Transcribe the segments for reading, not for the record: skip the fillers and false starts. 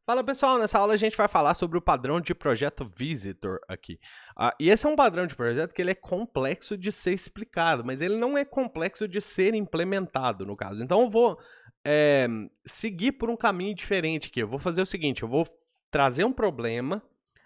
Fala pessoal, nessa aula a gente vai falar sobre o padrão de projeto Visitor aqui. E esse é um padrão de projeto que ele é complexo de ser explicado, mas ele não é complexo de ser implementado, no caso. Então eu vou seguir por um caminho diferente aqui. Eu vou fazer o seguinte, eu vou trazer um problema,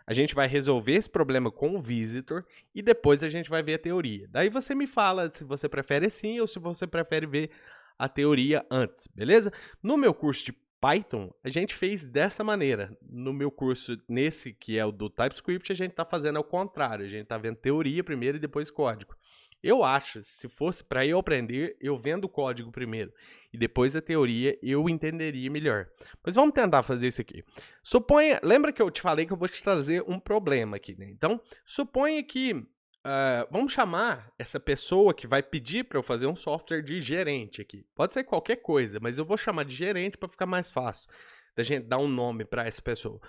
a gente vai resolver esse problema com o Visitor e depois a gente vai ver a teoria. Daí você me fala se você prefere assim ou se você prefere ver a teoria antes, beleza? No meu curso de Python, a gente fez dessa maneira. No meu curso, nesse que é o do TypeScript, a gente está fazendo ao contrário. A gente está vendo teoria primeiro e depois código. Eu acho, se fosse para eu aprender, eu vendo o código primeiro e depois a teoria, eu entenderia melhor. Mas vamos tentar fazer isso aqui. Suponha, lembra que eu te falei que eu vou te trazer um problema aqui, né? Então, suponha que vamos chamar essa pessoa que vai pedir para eu fazer um software de gerente aqui. Pode ser qualquer coisa, mas eu vou chamar de gerente para ficar mais fácil da gente dar um nome para essa pessoa.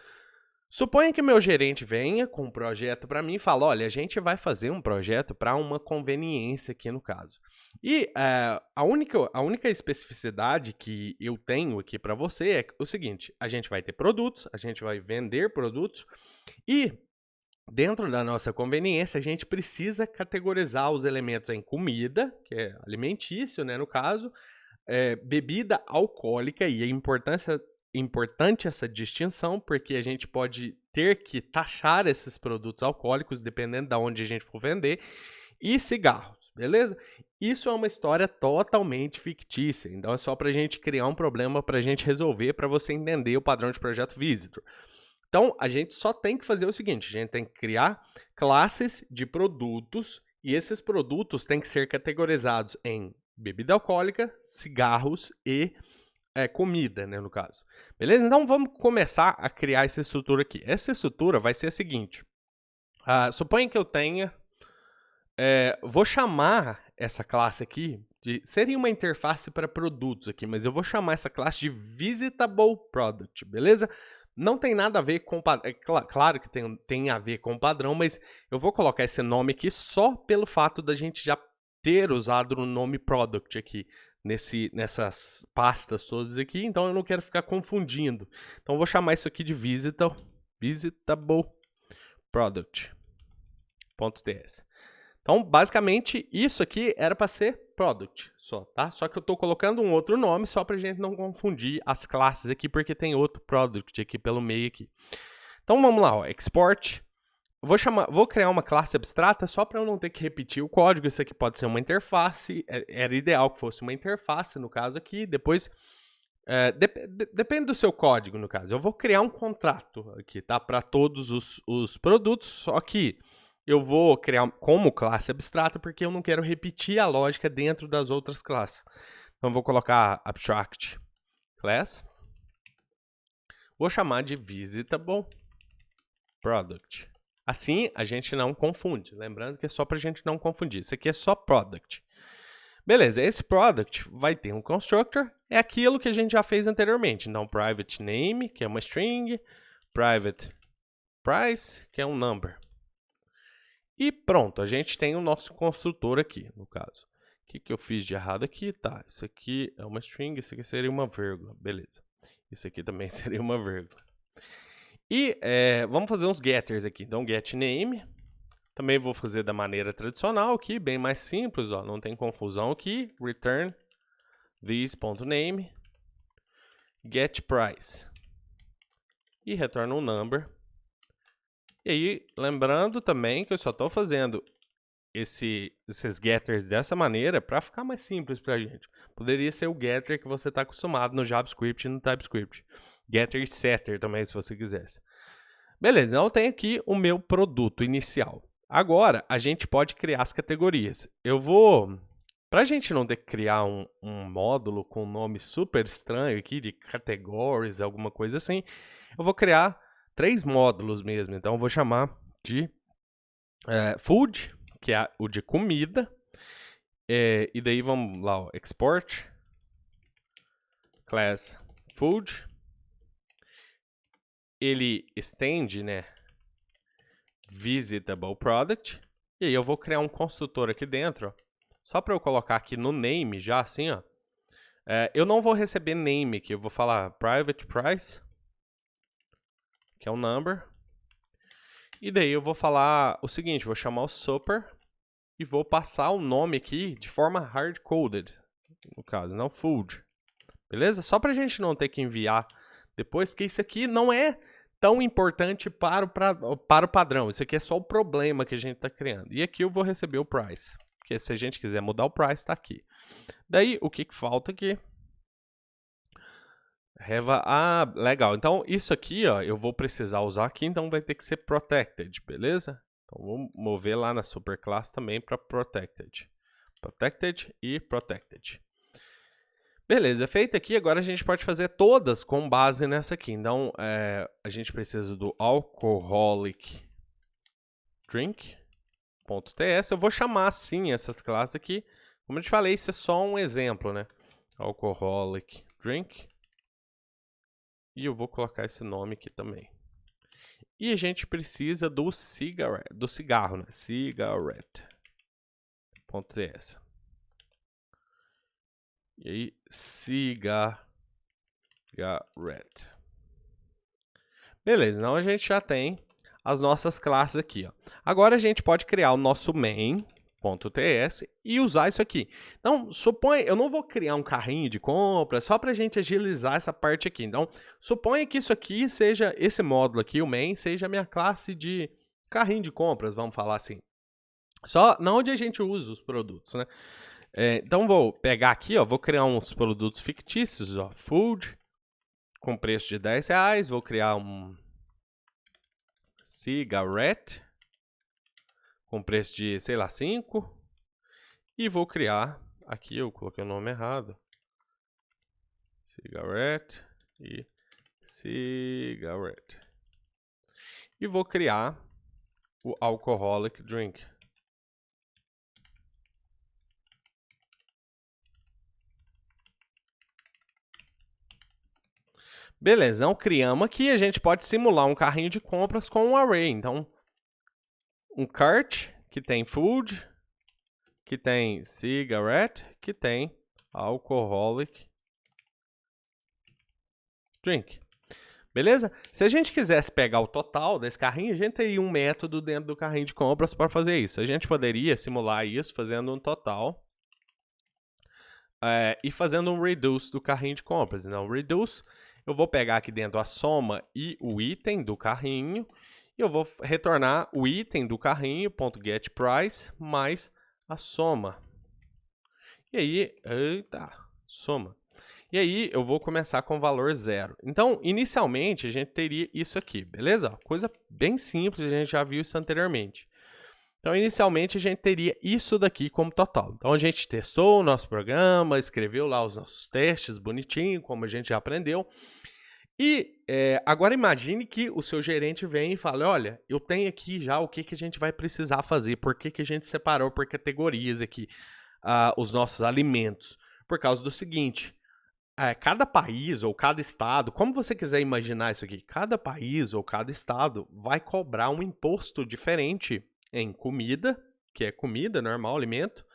Suponha que meu gerente venha com um projeto para mim e fala, olha, a gente vai fazer um projeto para uma conveniência aqui no caso. E a única especificidade que eu tenho aqui para você é o seguinte, a gente vai ter produtos, a gente vai vender produtos e dentro da nossa conveniência, a gente precisa categorizar os elementos em comida, que é alimentício, né, no caso, bebida alcoólica, e é importante essa distinção, porque a gente pode ter que taxar esses produtos alcoólicos, dependendo de onde a gente for vender, e cigarros, beleza? Isso é uma história totalmente fictícia, então é só para a gente criar um problema para a gente resolver, para você entender o padrão de projeto Visitor. Então, a gente só tem que fazer o seguinte, a gente tem que criar classes de produtos e esses produtos têm que ser categorizados em bebida alcoólica, cigarros e comida, né, no caso. Beleza? Então, vamos começar a criar essa estrutura aqui. Essa estrutura vai ser a seguinte. Suponha que eu tenha... vou chamar essa classe aqui seria uma interface para produtos aqui, mas eu vou chamar essa classe de Visitable Product, beleza? Não tem nada a ver com... claro que tem a ver com o padrão, mas eu vou colocar esse nome aqui só pelo fato da gente já ter usado o nome Product aqui, nessas pastas todas aqui, então eu não quero ficar confundindo. Então eu vou chamar isso aqui de Visitable Product.ts. Então, basicamente, isso aqui era para ser product só, tá? Só que eu estou colocando um outro nome só para a gente não confundir as classes aqui, porque tem outro product aqui pelo meio aqui. Então, vamos lá, ó, export. Vou criar uma classe abstrata só para eu não ter que repetir o código. Isso aqui pode ser uma interface. Era ideal que fosse uma interface, no caso aqui. Depois, depende do seu código, no caso. Eu vou criar um contrato aqui, tá? Para todos os produtos, só que... eu vou criar como classe abstrata porque eu não quero repetir a lógica dentro das outras classes. Então, vou colocar abstract class. Vou chamar de Visitable Product. Assim, a gente não confunde. Lembrando que é só para a gente não confundir. Isso aqui é só Product. Beleza, esse Product vai ter um constructor. É aquilo que a gente já fez anteriormente. Então, private name, que é uma string. Private price, que é um number. E pronto, a gente tem o nosso construtor aqui, no caso. O que eu fiz de errado aqui? Tá, isso aqui é uma string, isso aqui seria uma vírgula, beleza. Isso aqui também seria uma vírgula. E vamos fazer uns getters aqui. Então, getName. Também vou fazer da maneira tradicional aqui, bem mais simples, ó, não tem confusão aqui. Return this.name, getPrice. E retorna um number. E aí, lembrando também que eu só estou fazendo esses getters dessa maneira para ficar mais simples para a gente. Poderia ser o getter que você está acostumado no JavaScript e no TypeScript. Getter e setter também, se você quisesse. Beleza, então eu tenho aqui o meu produto inicial. Agora, a gente pode criar as categorias. Para a gente não ter que criar um módulo com um nome super estranho aqui, de categories, alguma coisa assim, eu vou criar 3 módulos mesmo, então eu vou chamar de food, que é o de comida, e daí vamos lá, ó, export class food, ele estende, né, visitable product, e aí eu vou criar um construtor aqui dentro, ó, só para eu colocar aqui no name já assim, ó, eu não vou receber name aqui, eu vou falar private price, que é o number. E daí eu vou falar o seguinte, vou chamar o super e vou passar o nome aqui de forma hard-coded, no caso, não food. Beleza? Só pra gente não ter que enviar depois, porque isso aqui não é tão importante para o padrão. Isso aqui é só o problema que a gente está criando. E aqui eu vou receber o price, porque se a gente quiser mudar o price, está aqui. Daí, o que falta aqui? Legal. Então, isso aqui, ó, eu vou precisar usar aqui, então vai ter que ser protected, beleza? Então, vou mover lá na superclasse também para protected. Protected e protected. Beleza, feito aqui, agora a gente pode fazer todas com base nessa aqui. Então, a gente precisa do alcoholic drink.ts. Eu vou chamar assim essas classes aqui. Como eu te falei, isso é só um exemplo, né? Alcoholic drink. E eu vou colocar esse nome aqui também. E a gente precisa do cigarro, né? Cigarette.ts. E aí, cigarette. Beleza, então a gente já tem as nossas classes aqui, ó. Agora a gente pode criar o nosso main.ts e usar isso aqui. Então, suponha, eu não vou criar um carrinho de compra, só para a gente agilizar essa parte aqui. Então, suponha que isso aqui seja, esse módulo aqui, o main, seja a minha classe de carrinho de compras, vamos falar assim. Só não onde a gente usa os produtos, né? Então, vou pegar aqui, ó, vou criar uns produtos fictícios, ó, food, com preço de R$10, vou criar um cigarette, com preço de, sei lá, 5, e vou criar, aqui eu coloquei o nome errado, cigarette e cigarette. E vou criar o alcoholic drink. Beleza, então criamos aqui, a gente pode simular um carrinho de compras com um array. Então, um cart que tem food, que tem cigarette, que tem alcoholic drink. Beleza? Se a gente quisesse pegar o total desse carrinho, a gente teria um método dentro do carrinho de compras para fazer isso. A gente poderia simular isso fazendo um total e fazendo um reduce do carrinho de compras. Então, reduce, eu vou pegar aqui dentro a soma e o item do carrinho, e eu vou retornar o item do carrinho, .getPrice, mais a soma. E aí, soma. E aí, eu vou começar com o valor 0. Então, inicialmente, a gente teria isso aqui, beleza? Coisa bem simples, a gente já viu isso anteriormente. Então, inicialmente, a gente teria isso daqui como total. Então, a gente testou o nosso programa, escreveu lá os nossos testes bonitinho, como a gente já aprendeu. E agora imagine que o seu gerente vem e fala, olha, eu tenho aqui já o que a gente vai precisar fazer, por que a gente separou por categorias aqui os nossos alimentos. Por causa do seguinte, cada país ou cada estado, como você quiser imaginar isso aqui, cada país ou cada estado vai cobrar um imposto diferente em comida, que é comida normal, alimento,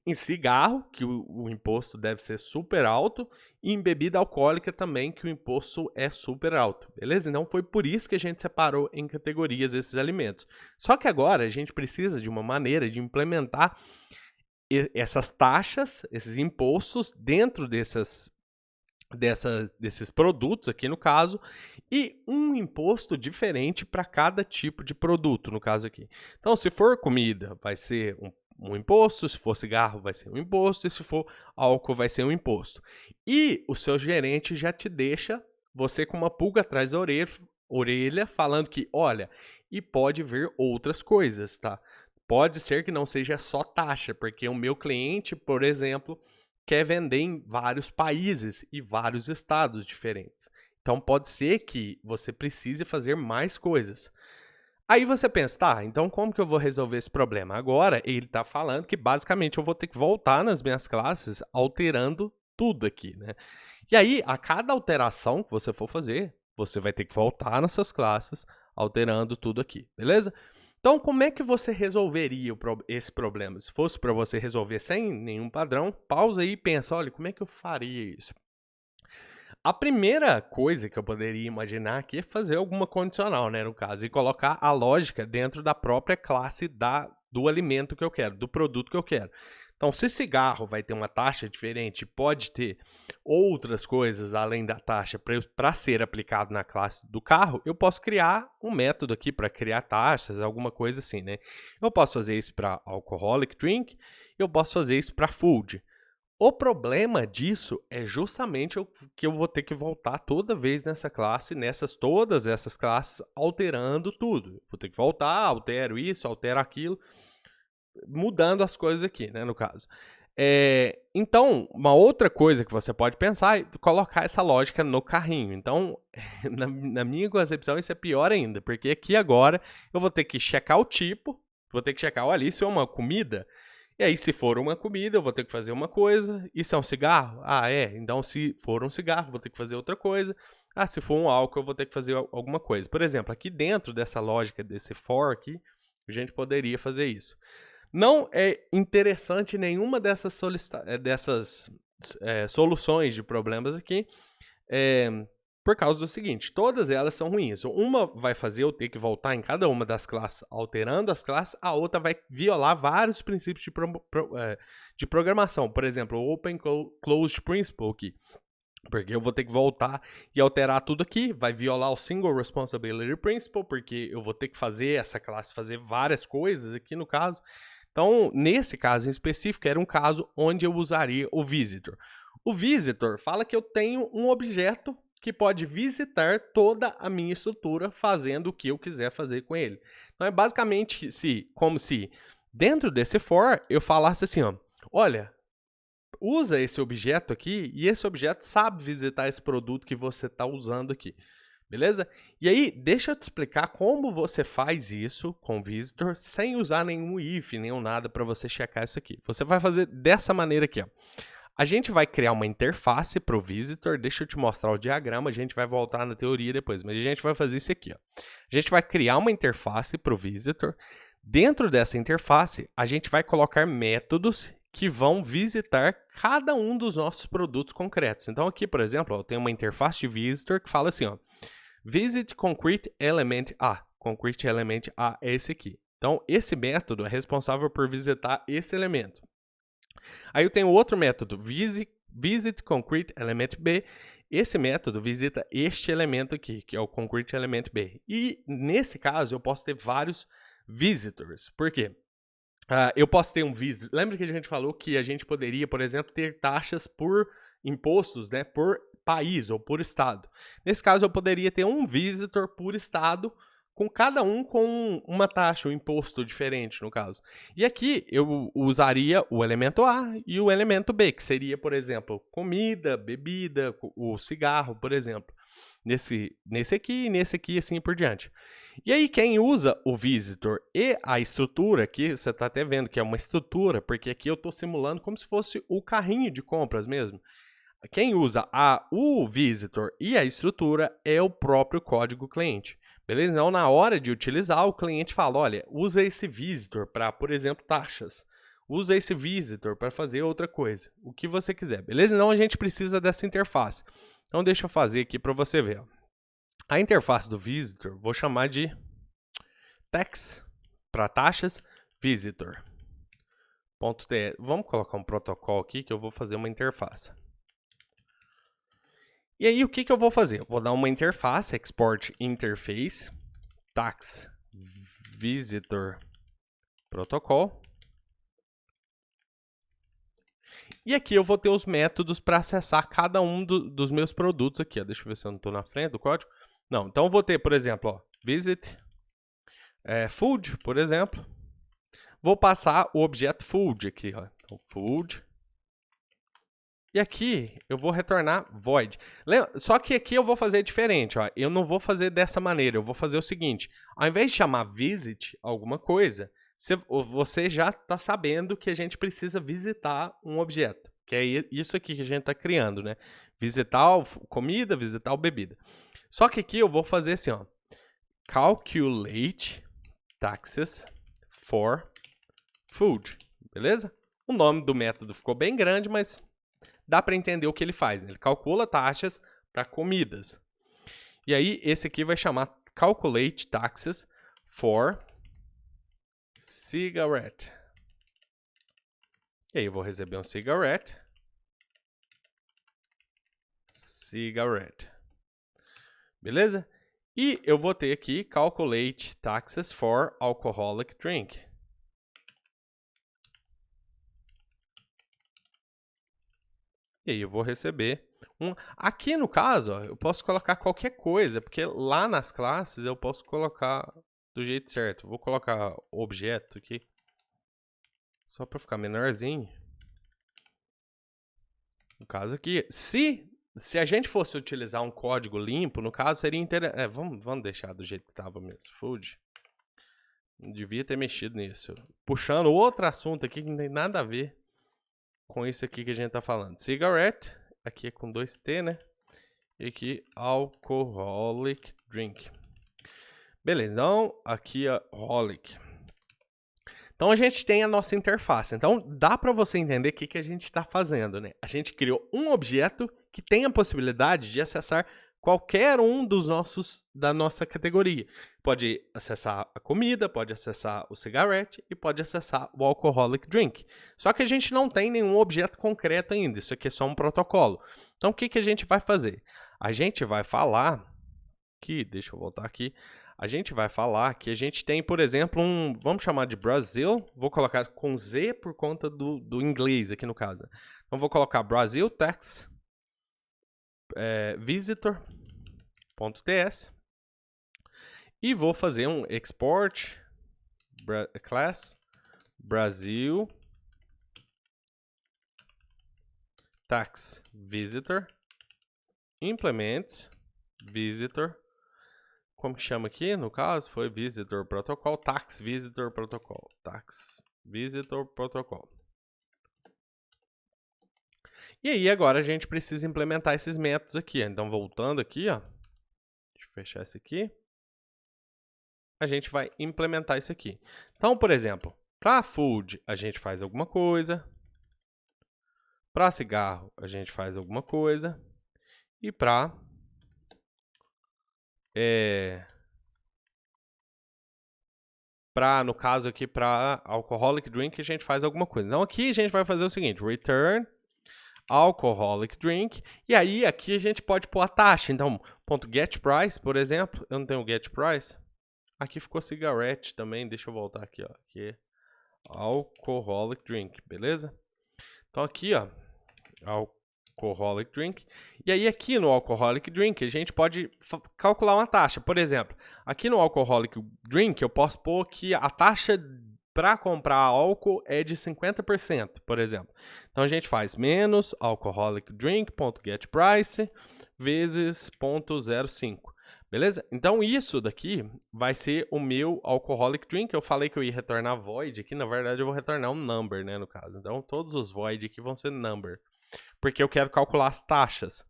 em cigarro, que o imposto deve ser super alto, e em bebida alcoólica também, que o imposto é super alto, beleza? Então foi por isso que a gente separou em categorias esses alimentos. Só que agora a gente precisa de uma maneira de implementar essas taxas, esses impostos dentro desses produtos aqui no caso, e um imposto diferente para cada tipo de produto, no caso aqui. Então, se for comida, vai ser um imposto, se for cigarro, vai ser um imposto, e se for álcool, vai ser um imposto. E o seu gerente já te deixa, você com uma pulga atrás da orelha, falando que, olha, e pode vir outras coisas, tá? Pode ser que não seja só taxa, porque o meu cliente, por exemplo, quer vender em vários países e vários estados diferentes. Então, pode ser que você precise fazer mais coisas. Aí você pensa, tá, então como que eu vou resolver esse problema? Agora, ele está falando que basicamente eu vou ter que voltar nas minhas classes alterando tudo aqui, né? E aí, a cada alteração que você for fazer, você vai ter que voltar nas suas classes alterando tudo aqui, beleza? Então, como é que você resolveria esse problema? Se fosse para você resolver sem nenhum padrão, pausa aí e pensa, olha, como é que eu faria isso? A primeira coisa que eu poderia imaginar aqui é fazer alguma condicional, né, no caso, e colocar a lógica dentro da própria classe do alimento que eu quero, do produto que eu quero. Então, se cigarro vai ter uma taxa diferente, pode ter outras coisas além da taxa para ser aplicado na classe do carro, eu posso criar um método aqui para criar taxas, alguma coisa assim, né? Eu posso fazer isso para alcoholic drink, eu posso fazer isso para food. O problema disso é justamente que eu vou ter que voltar toda vez nessa classe, todas essas classes, alterando tudo. Vou ter que voltar, altero isso, altero aquilo, mudando as coisas aqui, né, no caso. Então, uma outra coisa que você pode pensar é colocar essa lógica no carrinho. Então, na minha concepção, isso é pior ainda, porque aqui agora eu vou ter que checar o tipo, vou ter que checar, olha, isso é uma comida? E aí, se for uma comida, eu vou ter que fazer uma coisa. Isso é um cigarro? Ah, é. Então, se for um cigarro, vou ter que fazer outra coisa. Ah, se for um álcool, eu vou ter que fazer alguma coisa. Por exemplo, aqui dentro dessa lógica, desse for aqui, a gente poderia fazer isso. Não é interessante nenhuma dessas soluções de problemas aqui, por causa do seguinte, todas elas são ruins. Uma vai fazer eu ter que voltar em cada uma das classes, alterando as classes, a outra vai violar vários princípios de programação. Por exemplo, o Open Closed Principle aqui. Porque eu vou ter que voltar e alterar tudo aqui, vai violar o Single Responsibility Principle, porque eu vou ter que fazer essa classe, fazer várias coisas aqui no caso. Então, nesse caso em específico, era um caso onde eu usaria o visitor. O visitor fala que eu tenho um objeto que pode visitar toda a minha estrutura fazendo o que eu quiser fazer com ele. Então, é basicamente como se dentro desse for eu falasse assim, ó, olha, usa esse objeto aqui e esse objeto sabe visitar esse produto que você está usando aqui. Beleza? E aí, deixa eu te explicar como você faz isso com o visitor sem usar nenhum if, nenhum nada para você checar isso aqui. Você vai fazer dessa maneira aqui, ó. A gente vai criar uma interface para o visitor. Deixa eu te mostrar o diagrama, a gente vai voltar na teoria depois, mas a gente vai fazer isso aqui, ó. A gente vai criar uma interface para o visitor. Dentro dessa interface, a gente vai colocar métodos que vão visitar cada um dos nossos produtos concretos. Então aqui, por exemplo, ó, eu tenho uma interface de visitor que fala assim, ó, visit concrete element A. Concrete element A é esse aqui. Então, esse método é responsável por visitar esse elemento. Aí eu tenho outro método, visit concrete element B. Esse método visita este elemento aqui, que é o concrete element B. E, nesse caso, eu posso ter vários visitors. Por quê? Eu posso ter um visitor. Lembra que a gente falou que a gente poderia, por exemplo, ter taxas por impostos, né, por país ou por estado. Nesse caso, eu poderia ter um visitor por estado, com cada um com uma taxa, um imposto diferente, no caso. E aqui eu usaria o elemento A e o elemento B, que seria, por exemplo, comida, bebida, o cigarro, por exemplo. Nesse aqui e nesse aqui, assim por diante. E aí, quem usa o visitor e a estrutura, aqui você está até vendo que é uma estrutura, porque aqui eu estou simulando como se fosse o carrinho de compras mesmo. Quem usa o visitor e a estrutura é o próprio código cliente. Beleza? Então, na hora de utilizar, o cliente fala, olha, usa esse visitor para, por exemplo, taxas. Usa esse visitor para fazer outra coisa. O que você quiser, beleza? Então, a gente precisa dessa interface. Então, deixa eu fazer aqui para você ver. A interface do visitor, vou chamar de tax, para taxas, visitor. Vamos colocar um protocolo aqui que eu vou fazer uma interface. E aí, o que eu vou fazer? Eu vou dar uma interface, export interface, tax visitor protocol. E aqui eu vou ter os métodos para acessar cada um dos meus produtos aqui. Ó. Deixa eu ver se eu não estou na frente do código. Não, então eu vou ter, por exemplo, ó, visit food, por exemplo. Vou passar o objeto food aqui. Ó. Então, food. E aqui eu vou retornar void. Só que aqui eu vou fazer diferente. Ó. Eu não vou fazer dessa maneira. Eu vou fazer o seguinte. Ao invés de chamar visit alguma coisa, você já está sabendo que a gente precisa visitar um objeto. Que é isso aqui que a gente está criando, né? Visitar comida, visitar bebida. Só que aqui eu vou fazer assim, ó. Calculate taxes for food. Beleza? O nome do método ficou bem grande, mas dá para entender o que ele faz. Né? Ele calcula taxas para comidas. E aí, esse aqui vai chamar calculate taxes for cigarette. E aí, eu vou receber um cigarette. Beleza? E eu vou ter aqui calculate taxes for alcoholic drink. E aí eu vou receber um... Aqui no caso, ó, eu posso colocar qualquer coisa, porque lá nas classes eu posso colocar do jeito certo. Vou colocar objeto aqui, só para ficar menorzinho. No caso aqui, se a gente fosse utilizar um código limpo, no caso seria interessante. Vamos deixar do jeito que estava mesmo. Food. Não devia ter mexido nisso. Puxando outro assunto aqui que não tem nada a ver com isso aqui que a gente tá falando. Cigarette, aqui é com 2T, né? E aqui, alcoholic drink. Beleza, então aqui é holic. Então a gente tem a nossa interface. Então dá para você entender o que a gente está fazendo, né? A gente criou um objeto que tem a possibilidade de acessar qualquer um da nossa categoria. Pode acessar a comida, pode acessar o cigarette e pode acessar o alcoholic drink. Só que a gente não tem nenhum objeto concreto ainda. Isso aqui é só um protocolo. Então o que a gente vai fazer? A gente vai falar que, deixa eu voltar aqui. A gente vai falar que a gente tem, por exemplo, vamos chamar de Brasil, vou colocar com Z por conta do inglês aqui no caso. Então vou colocar Brasil tax visitor.ts e vou fazer um export class Brasil tax visitor implements visitor. Como que chama aqui? No caso, foi Visitor Protocol, Tax Visitor Protocol. Tax Visitor Protocol. E aí, agora a gente precisa implementar esses métodos aqui. Então, voltando aqui, ó. Deixa eu fechar esse aqui. A gente vai implementar isso aqui. Então, por exemplo, para food, a gente faz alguma coisa. Para cigarro, a gente faz alguma coisa. E para... no caso aqui, para alcoholic drink, a gente faz alguma coisa. Então, aqui a gente vai fazer o seguinte, return alcoholic drink, e aí aqui a gente pode pôr a taxa. Então, .getPrice, por exemplo, eu não tenho getPrice. Aqui ficou cigarette também, deixa eu voltar aqui, ó. Aqui é alcoholic drink, beleza? Então, aqui, ó, alcoholic drink. E aí aqui no alcoholic drink a gente pode calcular uma taxa. Por exemplo, aqui no alcoholic drink eu posso pôr que a taxa para comprar álcool é de 50%, por exemplo. Então a gente faz menos alcoholic drink.getPrice vezes 0.05. Beleza? Então isso daqui vai ser o meu alcoholic drink. Eu falei que eu ia retornar void aqui, na verdade eu vou retornar um number, né, no caso. Então todos os void aqui vão ser number, porque eu quero calcular as taxas.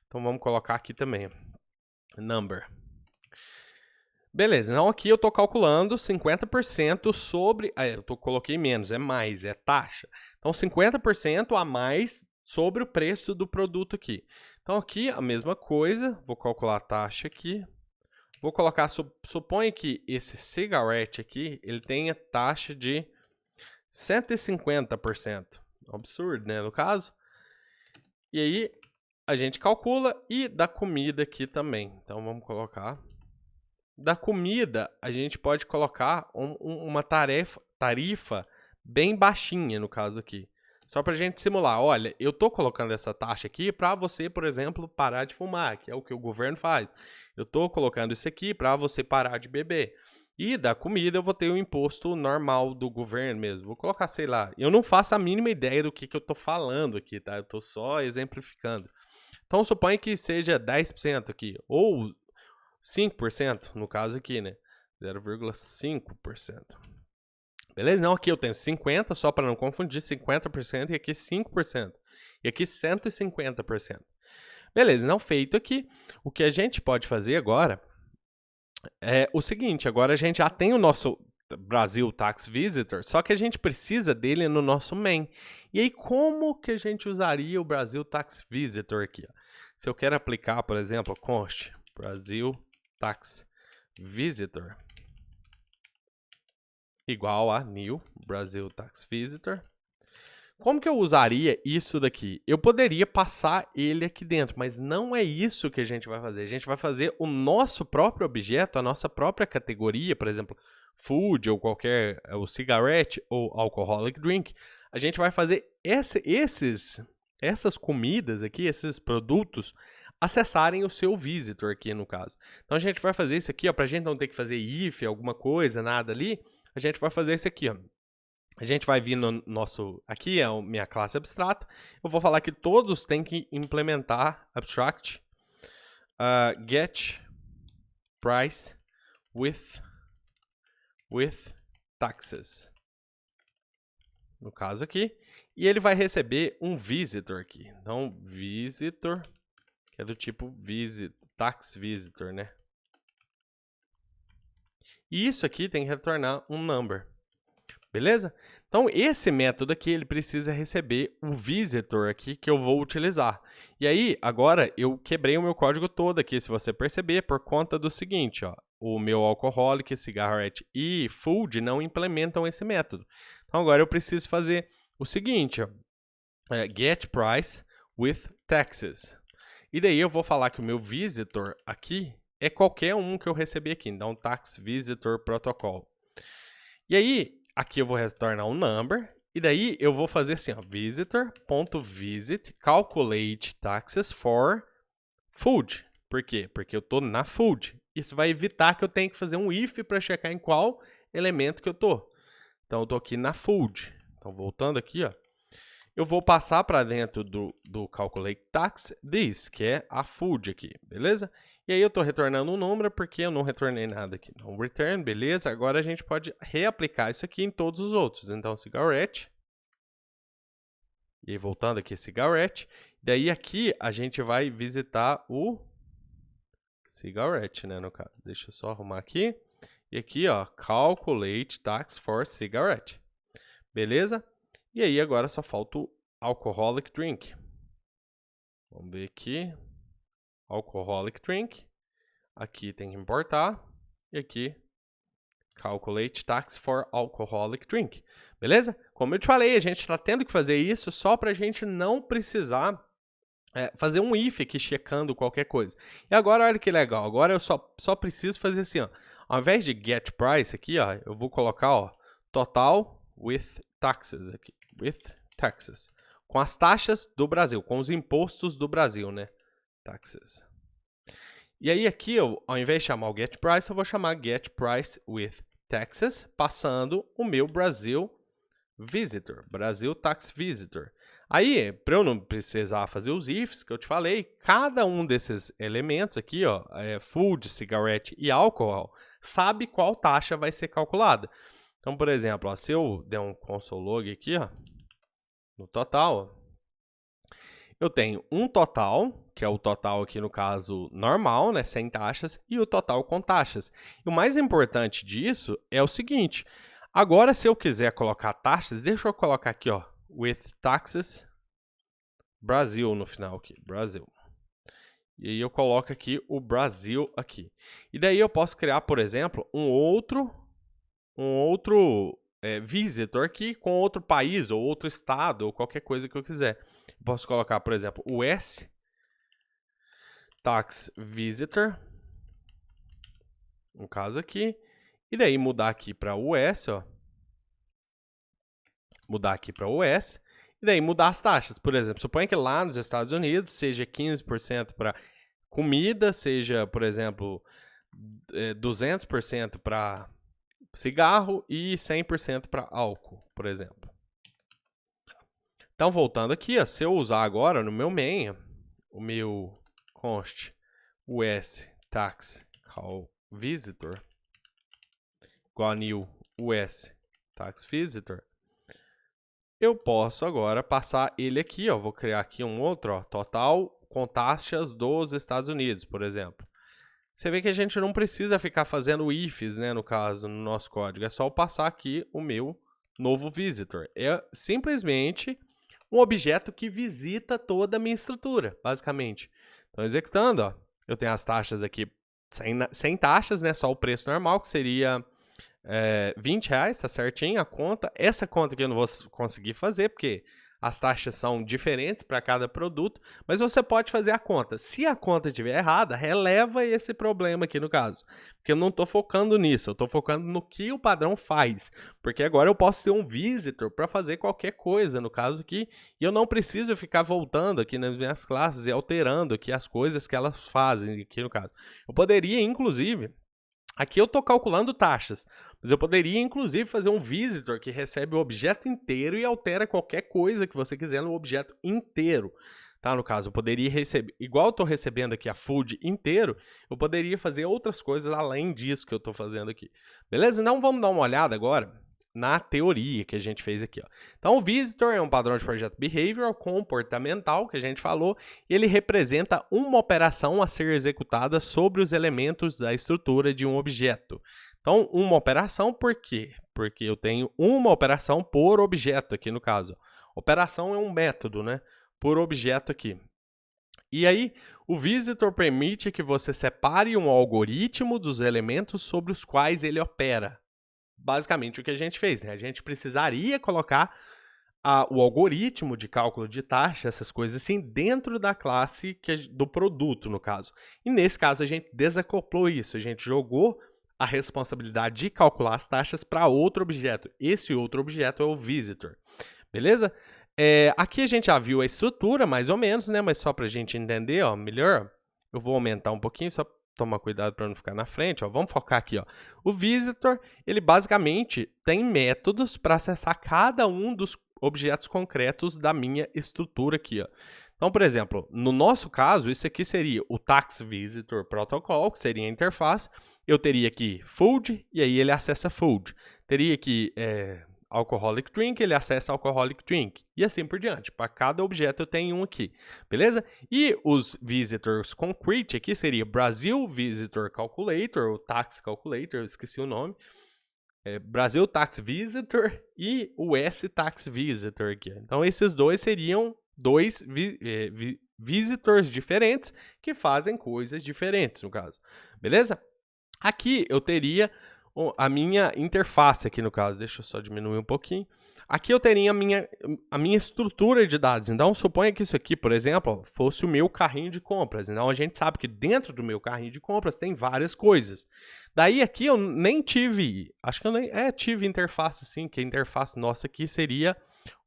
Então vamos colocar aqui também, number. Beleza, então aqui eu estou calculando 50% sobre... coloquei menos, é mais, é taxa. Então 50% a mais sobre o preço do produto aqui. Então aqui a mesma coisa, vou calcular a taxa aqui. Vou colocar, suponha que esse cigarette aqui, ele tenha taxa de 150%. Absurdo, né, no caso. E aí a gente calcula, e da comida aqui também. Então vamos colocar... Da comida, a gente pode colocar uma tarifa bem baixinha, no caso aqui. Só para a gente simular. Olha, eu estou colocando essa taxa aqui para você, por exemplo, parar de fumar, que é o que o governo faz. Eu estou colocando isso aqui para você parar de beber. E da comida eu vou ter o imposto normal do governo mesmo. Vou colocar, sei lá, eu não faço a mínima ideia do que eu estou falando aqui, tá? Eu estou só exemplificando. Então, suponha que seja 10% aqui, ou 5% no caso aqui, né? 0,5%. Beleza? Não, aqui eu tenho 50%, só para não confundir, 50% e aqui 5%. E aqui 150%. Beleza, não feito aqui. O que a gente pode fazer agora é o seguinte, agora a gente já tem o nosso Brasil Tax Visitor, só que a gente precisa dele no nosso main. E aí, como que a gente usaria o Brasil Tax Visitor aqui? Ó? se eu quero aplicar, por exemplo, const Brasil Tax Visitor igual a new Brasil Tax Visitor, como que eu usaria isso daqui? Eu poderia passar ele aqui dentro, mas não é isso que a gente vai fazer. A gente vai fazer o nosso próprio objeto, a nossa própria categoria, por exemplo, food ou qualquer, ou cigarette ou alcoholic drink. A gente vai fazer essas comidas aqui, esses produtos, acessarem o seu visitor aqui no caso. Então a gente vai fazer isso aqui, para a gente não ter que fazer if, alguma coisa, nada ali, a gente vai fazer isso aqui, ó. A gente vai vir no nosso... Aqui é a minha classe abstrata. Eu vou falar que todos têm que implementar abstract get price with taxes. No caso aqui. E ele vai receber um visitor aqui. Então, visitor, que é do tipo tax visitor, né? E isso aqui tem que retornar um number. Beleza? Então, esse método aqui, ele precisa receber o visitor aqui que eu vou utilizar. E aí, agora, eu quebrei o meu código todo aqui, se você perceber, por conta do seguinte, ó. O meu alcoholic, cigarette e food não implementam esse método. Então, agora eu preciso fazer o seguinte, ó. Get price with taxes. E daí eu vou falar que o meu visitor aqui é qualquer um que eu recebi aqui. Então, tax visitor protocol. E aí, aqui eu vou retornar um number, e daí eu vou fazer assim, ó, visitor.visit calculate taxes for food. Por quê? Porque eu estou na food. Isso vai evitar que eu tenha que fazer um if para checar em qual elemento que eu estou. Então, eu estou aqui na food. Então, voltando aqui, ó, eu vou passar para dentro do calculate tax this, que é a food aqui, beleza? E aí eu estou retornando um número porque eu não retornei nada aqui. Então, return, beleza. Agora a gente pode reaplicar isso aqui em todos os outros. Então, cigarette. E aí, voltando aqui, cigarette. Daí aqui a gente vai visitar o cigarette, né, no caso. Deixa eu só arrumar aqui. E aqui, ó, calculate tax for cigarette. Beleza? E aí agora só falta o alcoholic drink. Vamos ver aqui. Alcoholic drink. Aqui tem que importar. E aqui, calculate tax for alcoholic drink. Beleza? Como eu te falei, a gente está tendo que fazer isso só para a gente não precisar fazer um if aqui checando qualquer coisa. E agora, olha que legal. Agora eu só preciso fazer assim, ó. Ao invés de get price aqui, ó, eu vou colocar, ó, total with taxes aqui. With taxes. Com as taxas do Brasil, com os impostos do Brasil, né? Taxes. E aí aqui, ao invés de chamar o get price, eu vou chamar get price with taxes, passando o meu Brasil visitor, Brasil tax visitor. Aí, para eu não precisar fazer os ifs que eu te falei, cada um desses elementos aqui, ó, food, cigarette e álcool, sabe qual taxa vai ser calculada. Então, por exemplo, ó, se eu der um console log aqui, ó, no total, eu tenho um total, que é o total aqui no caso normal, né, sem taxas, e o total com taxas. E o mais importante disso é o seguinte, agora se eu quiser colocar taxas, deixa eu colocar aqui, ó, with taxes, Brasil no final aqui, Brasil. E aí eu coloco aqui o Brasil aqui. E daí eu posso criar, por exemplo, um outro visitor aqui com outro país ou outro estado ou qualquer coisa que eu quiser. Eu posso colocar, por exemplo, US Tax Visitor, no caso aqui, e daí mudar aqui para US, ó. Mudar aqui para US, e daí mudar as taxas. Por exemplo, suponha que lá nos Estados Unidos seja 15% para comida, seja, por exemplo, 200% para cigarro e 100% para álcool, por exemplo. Então, voltando aqui, ó, se eu usar agora no meu main, o meu const US tax call visitor igual a new US tax visitor, eu posso agora passar ele aqui, ó, vou criar aqui um outro, ó, total com taxas dos Estados Unidos, por exemplo. Você vê que a gente não precisa ficar fazendo ifs, né, no caso, no nosso código. É só eu passar aqui o meu novo visitor. É simplesmente um objeto que visita toda a minha estrutura, basicamente. Então, executando, ó, eu tenho as taxas aqui sem taxas, né? Só o preço normal, que seria R$20, tá certinho a conta. Essa conta aqui eu não vou conseguir fazer, porque as taxas são diferentes para cada produto, mas você pode fazer a conta. Se a conta estiver errada, releva esse problema aqui no caso, porque eu não estou focando nisso, eu estou focando no que o padrão faz, porque agora eu posso ter um visitor para fazer qualquer coisa, no caso aqui, e eu não preciso ficar voltando aqui nas minhas classes e alterando aqui as coisas que elas fazem aqui no caso. Eu poderia, inclusive, aqui eu estou calculando taxas, mas eu poderia, inclusive, fazer um visitor que recebe o objeto inteiro e altera qualquer coisa que você quiser no objeto inteiro. Tá? No caso, eu poderia receber, igual eu estou recebendo aqui a food inteiro, eu poderia fazer outras coisas além disso que eu estou fazendo aqui. Beleza? Então vamos dar uma olhada agora na teoria que a gente fez aqui. Ó. Então, o visitor é um padrão de projeto behavioral comportamental, que a gente falou, e ele representa uma operação a ser executada sobre os elementos da estrutura de um objeto. Então, uma operação por quê? Porque eu tenho uma operação por objeto aqui no caso. Operação é um método, né? Por objeto aqui. E aí, o visitor permite que você separe um algoritmo dos elementos sobre os quais ele opera. Basicamente o que a gente fez, né? A gente precisaria colocar o algoritmo de cálculo de taxa, essas coisas assim, dentro da classe do produto, no caso. E nesse caso a gente desacoplou isso, a gente jogou a responsabilidade de calcular as taxas para outro objeto. Esse outro objeto é o visitor, beleza? Aqui a gente já viu a estrutura, mais ou menos, né? Mas só para a gente entender, ó, melhor, eu vou aumentar um pouquinho, só tomar cuidado para não ficar na frente, ó. Vamos focar aqui, ó. O visitor, ele basicamente tem métodos para acessar cada um dos objetos concretos da minha estrutura aqui, ó. Então, por exemplo, no nosso caso, isso aqui seria o Tax Visitor Protocol, que seria a interface. Eu teria aqui food, e aí ele acessa food. Teria aqui alcoholic drink, ele acessa alcoholic drink. E assim por diante. Para cada objeto eu tenho um aqui. Beleza? E os visitors concrete aqui seria Brasil Visitor Calculator, ou Tax Calculator, eu esqueci o nome. Brasil Tax Visitor e o S-Tax Visitor aqui. Então esses dois seriam dois visitors diferentes que fazem coisas diferentes, no caso. Beleza? Aqui eu teria a minha interface aqui no caso, deixa eu só diminuir um pouquinho. Aqui eu teria a minha estrutura de dados. Então, suponha que isso aqui, por exemplo, fosse o meu carrinho de compras. Então, a gente sabe que dentro do meu carrinho de compras tem várias coisas. Daí, aqui eu nem tive, acho que eu nem tive interface, sim, que a interface nossa aqui seria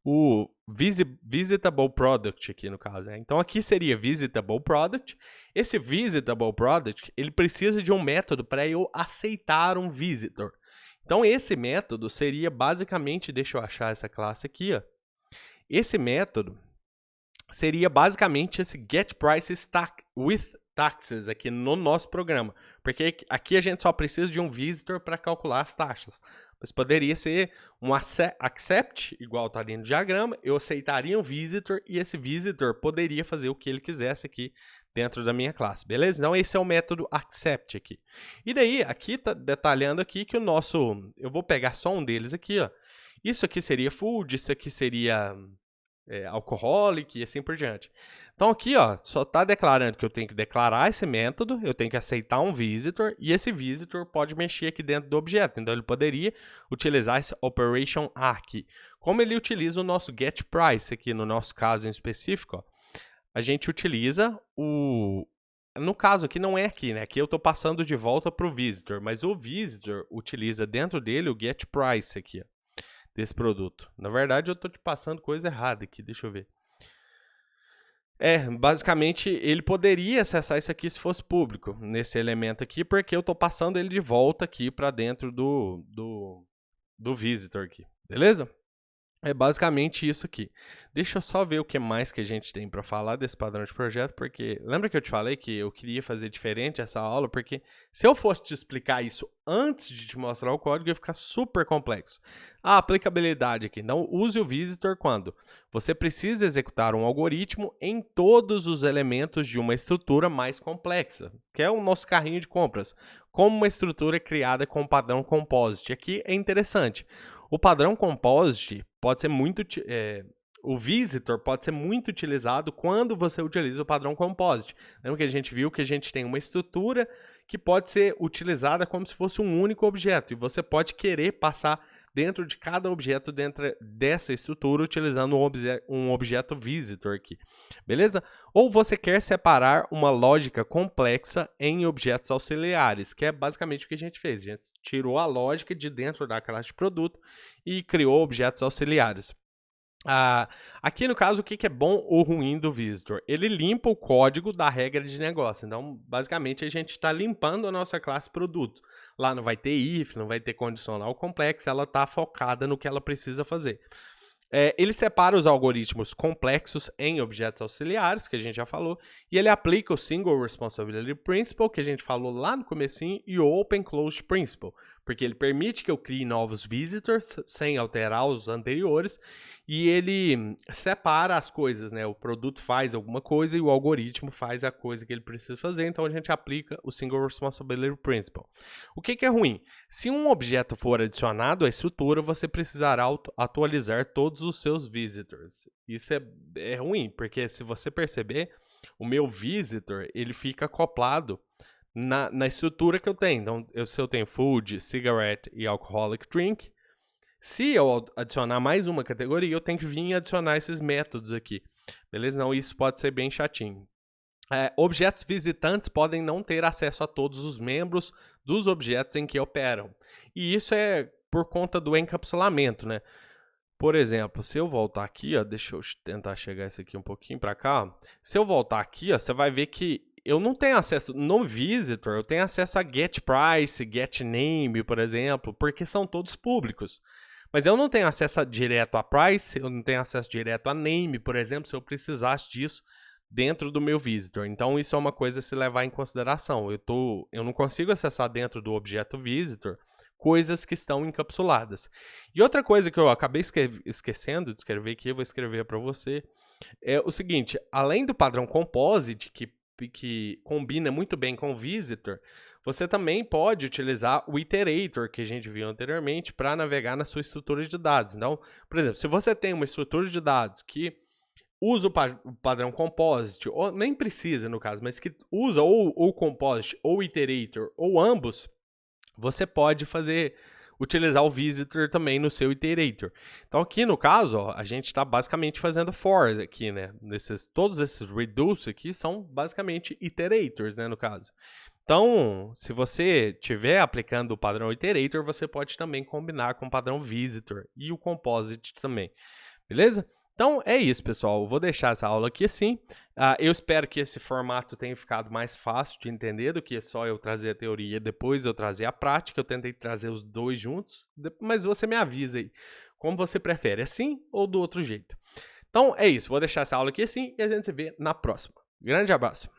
o Visitable Product aqui no caso. Né? Então, aqui seria Visitable Product. Esse Visitable Product, ele precisa de um método para eu aceitar um visitor. Então, esse método seria basicamente, deixa eu achar essa classe aqui, ó. Esse método seria basicamente esse getPrices with taxes aqui no nosso programa. Porque aqui a gente só precisa de um visitor para calcular as taxas. Mas poderia ser um accept, igual está ali no diagrama, eu aceitaria um visitor e esse visitor poderia fazer o que ele quisesse aqui dentro da minha classe, beleza? Então esse é o método accept aqui. E daí, aqui tá detalhando aqui que eu vou pegar só um deles aqui, ó. Isso aqui seria food, isso aqui seria alcoholic e assim por diante. Então aqui, ó, só está declarando que eu tenho que declarar esse método, eu tenho que aceitar um visitor e esse visitor pode mexer aqui dentro do objeto. Então ele poderia utilizar esse operation aqui. Como ele utiliza o nosso getPrice aqui no nosso caso em específico, ó, a gente utiliza no caso aqui não é aqui, né? Aqui eu estou passando de volta para o visitor, mas o visitor utiliza dentro dele o getPrice aqui, ó, desse produto. Na verdade, eu estou te passando coisa errada aqui, deixa eu ver. Basicamente, ele poderia acessar isso aqui se fosse público, nesse elemento aqui, porque eu estou passando ele de volta aqui para dentro do visitor aqui, beleza? É basicamente isso aqui. Deixa eu só ver o que mais que a gente tem para falar desse padrão de projeto, porque lembra que eu te falei que eu queria fazer diferente essa aula, porque se eu fosse te explicar isso antes de te mostrar o código, ia ficar super complexo. A aplicabilidade aqui, não use o visitor quando você precisa executar um algoritmo em todos os elementos de uma estrutura mais complexa, que é o nosso carrinho de compras, como uma estrutura criada com o padrão composite. Aqui é interessante. O padrão composite pode ser muito o visitor pode ser muito utilizado quando você utiliza o padrão composite. Lembra que a gente viu que a gente tem uma estrutura que pode ser utilizada como se fosse um único objeto, e você pode querer passar dentro de cada objeto dentro dessa estrutura utilizando um objeto visitor aqui, beleza? Ou você quer separar uma lógica complexa em objetos auxiliares, que é basicamente o que a gente fez. A gente tirou a lógica de dentro da classe de produto e criou objetos auxiliares. Aqui no caso, o que é bom ou ruim do visitor? Ele limpa o código da regra de negócio. Então, basicamente, a gente está limpando a nossa classe produto. Lá não vai ter if, não vai ter condicional complexo, ela está focada no que ela precisa fazer. Ele separa os algoritmos complexos em objetos auxiliares, que a gente já falou, e ele aplica o Single Responsibility Principle, que a gente falou lá no comecinho, e o Open Closed Principle, porque ele permite que eu crie novos visitors sem alterar os anteriores, e ele separa as coisas, né? O produto faz alguma coisa e o algoritmo faz a coisa que ele precisa fazer, então a gente aplica o Single Responsibility Principle. O que é ruim? Se um objeto for adicionado à estrutura, você precisará atualizar todos os seus visitors. Isso é ruim, porque se você perceber, o meu visitor ele fica acoplado na estrutura que eu tenho. Então, se eu tenho food, cigarette e alcoholic drink, se eu adicionar mais uma categoria, eu tenho que vir adicionar esses métodos aqui. Beleza? Então, isso pode ser bem chatinho. Objetos visitantes podem não ter acesso a todos os membros dos objetos em que operam. E isso é por conta do encapsulamento, né? Por exemplo, se eu voltar aqui, ó, deixa eu tentar chegar isso aqui um pouquinho para cá. Ó. Se eu voltar aqui, ó, você vai ver que eu não tenho acesso no visitor, eu tenho acesso a get price, get name, por exemplo, porque são todos públicos. Mas eu não tenho acesso direto a price, eu não tenho acesso direto a name, por exemplo, se eu precisasse disso dentro do meu visitor. Então, isso é uma coisa a se levar em consideração. Eu não consigo acessar dentro do objeto visitor coisas que estão encapsuladas. E outra coisa que eu acabei esquecendo de escrever aqui, eu vou escrever para você, é o seguinte: além do padrão composite, que combina muito bem com o visitor, você também pode utilizar o iterator, que a gente viu anteriormente, para navegar na sua estrutura de dados. Então, por exemplo, se você tem uma estrutura de dados que usa o padrão composite, ou nem precisa no caso, mas que usa ou composite ou iterator, ou ambos, você pode utilizar o visitor também no seu iterator. Então aqui no caso, ó, a gente está basicamente fazendo for aqui, né? Todos esses reduce aqui são basicamente iterators, né, no caso. Então, se você estiver aplicando o padrão iterator, você pode também combinar com o padrão visitor e o composite também, beleza? Então, é isso, pessoal. Eu vou deixar essa aula aqui assim. Eu espero que esse formato tenha ficado mais fácil de entender do que só eu trazer a teoria e depois eu trazer a prática. Eu tentei trazer os dois juntos, mas você me avisa aí como você prefere, assim ou do outro jeito. Então, é isso. Vou deixar essa aula aqui assim e a gente se vê na próxima. Grande abraço.